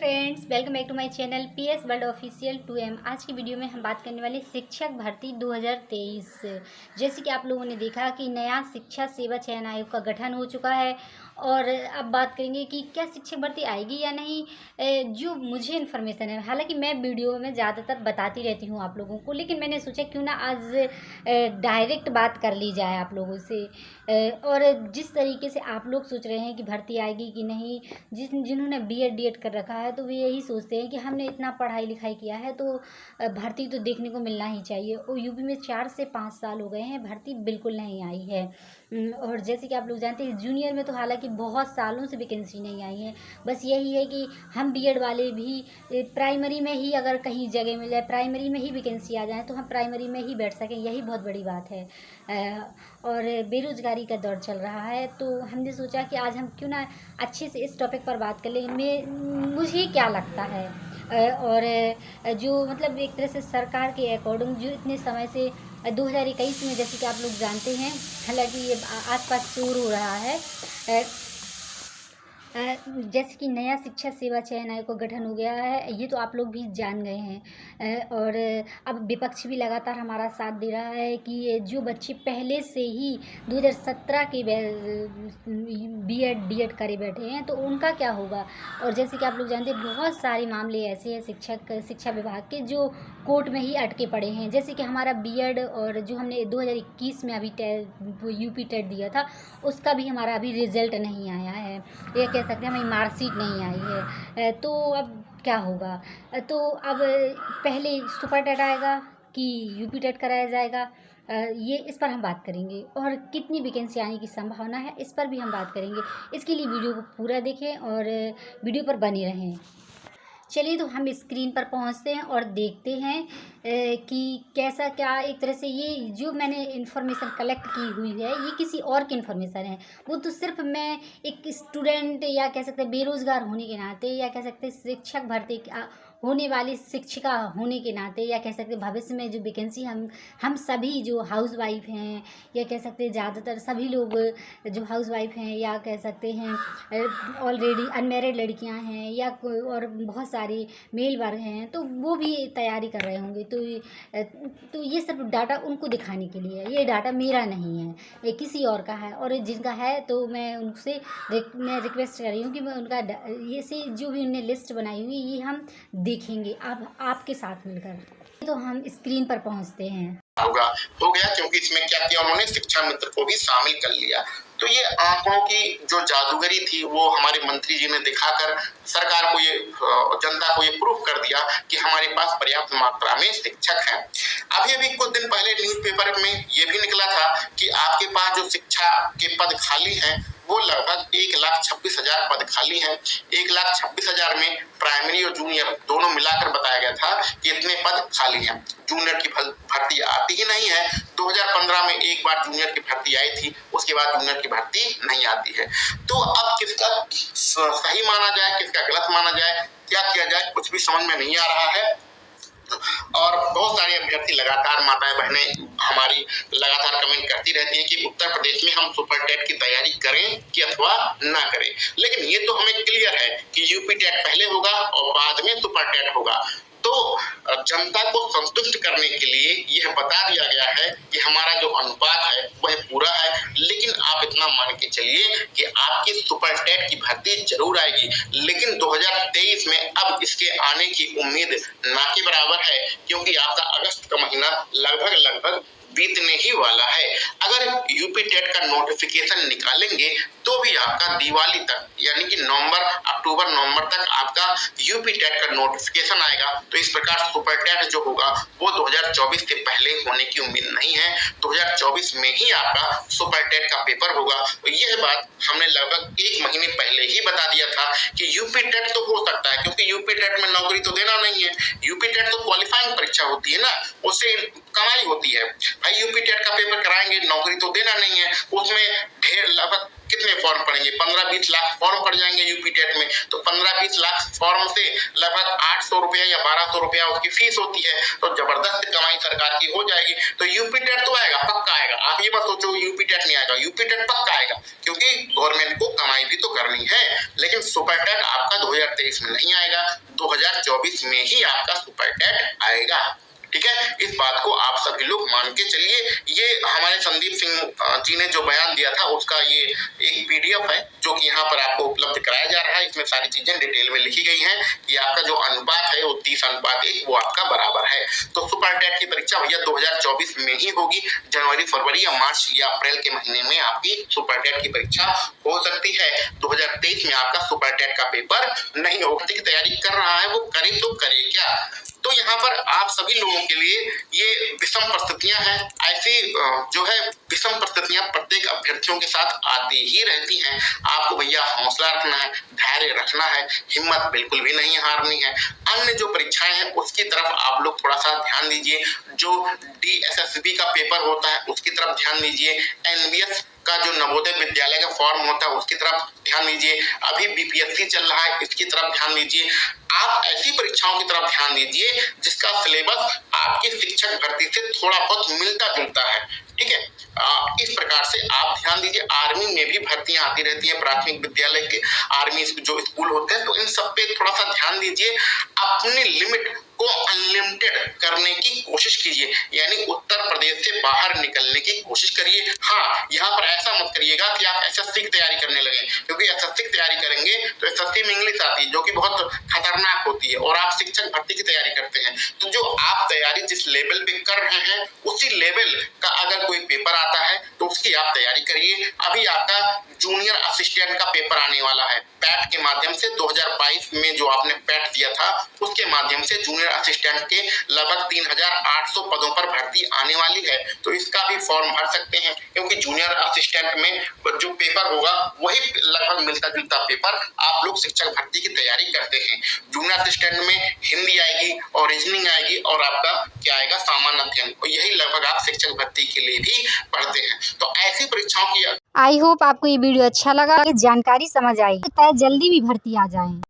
Friends, welcome back to my channel PS world official 2M। आज की video में हम बात करने वाले शिक्षक भर्ती 2023। जैसे कि आप लोगों ने देखा कि नया शिक्षा सेवा चयन आयोग का गठन हो चुका है और अब बात करेंगे कि क्या शिक्षक भर्ती आएगी या नहीं। जो मुझे इन्फॉर्मेशन है, हालांकि मैं वीडियो में ज़्यादातर बताती रहती हूँ आप लोगों को, लेकिन मैंने सोचा क्यों ना आज डायरेक्ट बात कर ली जाए आप लोगों से। और जिस तरीके से आप लोग सोच रहे हैं कि भर्ती आएगी कि नहीं, जिन्होंने बीएड डीएड कर रखा है तो वे यही सोचते हैं कि हमने इतना पढ़ाई लिखाई किया है तो भर्ती तो देखने को मिलना ही चाहिए। और यूपी में 4 से 5 साल हो गए हैं, भर्ती बिल्कुल नहीं आई है। और जैसे कि आप लोग जानते हैं, जूनियर में तो हालांकि बहुत सालों से वैकेंसी नहीं आई है। बस यही है कि हम बीएड वाले भी प्राइमरी में ही अगर कहीं जगह मिल जाए, प्राइमरी में ही वैकेंसी आ जाए तो हम प्राइमरी में ही बैठ सकें, यही बहुत बड़ी बात है। और बेरोज़गारी का दौर चल रहा है तो हमने सोचा कि आज हम क्यों ना अच्छे से इस टॉपिक पर बात कर लें। मुझे क्या लगता है और जो मतलब एक तरह से सरकार के अकॉर्डिंग जो इतने समय से 2021 में, जैसे कि आप लोग जानते हैं, हालांकि ये आसपास शोर हो रहा है, जैसे कि नया शिक्षा सेवा चयन आयोग का गठन हो गया है, ये तो आप लोग भी जान गए हैं। और अब विपक्ष भी लगातार हमारा साथ दे रहा है कि जो बच्चे पहले से ही 2017 के बीएड डीएड करे बैठे हैं तो उनका क्या होगा। और जैसे कि आप लोग जानते हैं, बहुत सारे मामले ऐसे हैं शिक्षा विभाग के जो कोर्ट में ही अटके पड़े हैं। जैसे कि हमारा बीएड और जो हमने 2021 में अभी यूपी टेट दिया था, उसका भी हमारा अभी रिजल्ट नहीं आया है, ये कह सकते हैं हमारी मार्कशीट नहीं आई है। तो अब क्या होगा, तो अब पहले सुपर टेट आएगा कि यूपी टेट कराया जाएगा, ये इस पर हम बात करेंगे। और कितनी वैकेंसी आने की संभावना है, इस पर भी हम बात करेंगे। इसके लिए वीडियो को पूरा देखें और वीडियो पर बने रहें। चलिए तो हम स्क्रीन पर पहुंचते हैं और देखते हैं कि कैसा क्या एक तरह से ये जो मैंने इन्फॉर्मेशन कलेक्ट की हुई है, ये किसी और की इन्फॉर्मेशन है। वो तो सिर्फ मैं एक स्टूडेंट या कह सकते हैं बेरोज़गार होने के नाते, या कह सकते हैं शिक्षक भर्ती होने वाली शिक्षिका होने के नाते, या कह सकते हैं भविष्य में जो वैकेंसी हम सभी जो हाउस वाइफ हैं, या कह सकते हैं ज़्यादातर सभी लोग जो हाउस वाइफ हैं, या कह सकते हैं ऑलरेडी अनमैरिड लड़कियां हैं, या और बहुत सारे मेल वर्ग हैं, तो वो भी तैयारी कर रहे होंगे। तो ये सब डाटा उनको दिखाने के लिए है, ये डाटा मेरा नहीं है, ये किसी और का है। और जिनका है तो मैं उनसे मैं रिक्वेस्ट कर रही हूँ कि मैं उनका ये से जो भी उनने लिस्ट बनाई हुई, ये हम देखेंगे अब आपके साथ मिलकर। तो हम स्क्रीन पर पहुंचते हैं। हो गया क्योंकि इसमें क्या किया उन्होंने, शिक्षा मित्र को भी शामिल कर लिया। तो ये आंकड़ों की जो जादूगरी थी वो हमारे मंत्री जी ने दिखाकर सरकार को ये जनता को ये प्रूफ कर दिया कि हमारे पास पर्याप्त मात्रा में शिक्षक हैं। अभी कुछ दिन पहले न्यूज़पेपर में ये भी निकला था कि आपके पास जो शिक्षा के पद खाली हैं वो लगभग 1,26,000 पद खाली हैं। 1,26,000 में प्राइमरी और जूनियर दोनों मिलाकर बताया गया था कि इतने पद खाली हैं। जूनियर की भर्ती आती ही नहीं है। 2015 में एक बार जूनियर की भर्ती आई थी, उसके बाद जूनियर की भर्ती नहीं आती है। तो अब किसका सही माना जाए, किसका गलत माना जाए, क्या किया जाए, कुछ भी समझ में नहीं आ रहा है। और बहुत सारे अभ्यर्थी लगातार, माताएं बहनें हमारी लगातार कमेंट करती रहती हैं कि उत्तर प्रदेश में हम सुपर टेट की तैयारी करें कि अथवा ना करें। लेकिन ये तो हमें क्लियर है कि यूपी टेट पहले होगा और बाद में सुपर टेट होगा। तो जनता को संतुष्ट करने के लिए यह बता दिया गया है कि हमारा जो अनुपात है वह पूरा है। लेकिन आप इतना मान के चलिए कि आपकी सुपर टेट की भर्ती जरूर आएगी, लेकिन 2023 में अब इसके आने की उम्मीद ना के बराबर है, क्योंकि आपका अगस्त का महीना लगभग बीतने ही वाला है। अगर यूपी टेट का नोटिफिकेशन निकालेंगे तो भी आपका दिवाली तक, यानी कि अक्टूबर नवंबर तक आपका यूपी टेट का नोटिफिकेशन आएगा। तो इस प्रकार सुपर टेट जो होगा वो 2024 के पहले होने की उम्मीद नहीं है। 2024 में ही आपका सुपर टेट का पेपर होगा। तो यह बात हमने लगभग 1 महीने पहले ही बता दिया था कि यूपी टेट तो हो सकता है, क्योंकि यूपी टेट में नौकरी तो देना नहीं है। यूपी टेट तो क्वालिफाइंग परीक्षा होती है ना, उससे कमाई होती है। भाई यूपी टेट का पेपर कराएंगे, नौकरी तो देना नहीं है, उसमें ढेर लगभग कितने फॉर्म पड़ेंगे, 15-20 लाख फॉर्म पड़ जाएंगे यूपी टेट में। तो 15-20 लाख फॉर्म से लगभग 800 रुपया या 1200 रुपया उसकी फीस होती है, तो जबरदस्त कमाई सरकार की हो जाएगी। तो यूपी टेट तो आएगा, पक्का आएगा। आप ये मत सोचो यूपी टेट नहीं आएगा, यूपी टेट पक्का आएगा, क्योंकि गवर्नमेंट को कमाई भी तो करनी है। लेकिन सुपर टेट आपका 2023 में नहीं आएगा, 2024 में ही आपका सुपर टेट आएगा। ठीक है, इस बात को आप सभी लोग मान के चलिए। ये हमारे संदीप सिंह जी ने जो बयान दिया था उसका ये एक पीडीएफ है जो कि यहाँ पर आपको उपलब्ध कराया जा रहा है। इसमें सारी चीजें डिटेल में लिखी गई हैं कि आपका जो अनुपात है वो 30:1 वो आपका बराबर है। तो सुपर टेट की परीक्षा भैया 2024 में ही होगी, जनवरी, फरवरी या मार्च या अप्रैल के महीने में आपकी सुपर टेट की परीक्षा हो सकती है। 2023 में आपका सुपर टेट का पेपर नहीं होगा। की तैयारी कर रहा है वो करे तो करे क्या। तो यहाँ पर आप सभी लोगों के लिए ये विषम परिस्थितियां हैं। ऐसी जो है विषम परिस्थितियां प्रत्येक अभ्यर्थियों के साथ आती ही रहती हैं। आपको भैया हौसला रखना है, धैर्य रखना है, हिम्मत बिल्कुल भी नहीं हारनी है। अन्य जो परीक्षाएं हैं उसकी तरफ आप लोग थोड़ा सा ध्यान दीजिए। जो DSSB का पेपर होता है उसकी तरफ ध्यान दीजिए। NBS का जो नवोदय विद्यालय का फॉर्म होता है उसकी तरफ ध्यान दीजिए। अभी BPSC चल रहा है, इसकी तरफ ध्यान दीजिए। आप ऐसी परीक्षाओं की तरफ ध्यान दीजिए जिसका सिलेबस आपकी शिक्षक भर्ती से थोड़ा बहुत मिलता जुलता है। ठीक है, इस प्रकार से आप ध्यान दीजिए। आर्मी में भी भर्तियां आती रहती हैं, प्राथमिक विद्यालय के आर्मी जो स्कूल होते हैं, तो इन सब पे थोड़ा सा ध्यान दीजिए। अपनी लिमिट को अनलिमिटेड करने की कोशिश कीजिए, यानी उत्तर प्रदेश से बाहर निकलने की कोशिश करिए। हाँ, यहाँ पर ऐसा मत करिएगा कि आप SSC की तैयारी करने लगे, क्योंकि SSC की तैयारी करेंगे तो SSC में इंग्लिश आती है जो कि बहुत खतरनाक होती है, और आप शिक्षक भर्ती की तैयारी करते हैं। तो जो आप तैयारी जिस लेवल पे कर रहे हैं उसी लेवल का अगर कोई पेपर आता है तो उसकी आप तैयारी करिए। अभी आपका जूनियर असिस्टेंट का पेपर आने वाला है पैट के माध्यम से। 2022 में जो आपने पैट दिया था उसके माध्यम से जूनियर असिस्टेंट के लगभग 3800 पदों पर भर्ती आने वाली है। तो इसका भी फॉर्म भर सकते हैं, क्योंकि जूनियर असिस्टेंट में जो पेपर होगा वही लगभग मिलता जुलता पेपर आप लोग शिक्षक भर्ती की तैयारी करते हैं। जूनियर असिस्टेंट में हिंदी आएगी और रीजनिंग आएगी और आपका क्या आएगा, सामान्य अध्ययन, और यही लगभग आप शिक्षक भर्ती के लिए भी पढ़ते हैं। तो ऐसी परीक्षाओं की आई होप आपको ये वीडियो अच्छा लगा, जानकारी समझ आई, जल्दी भी भर्ती आ जाए।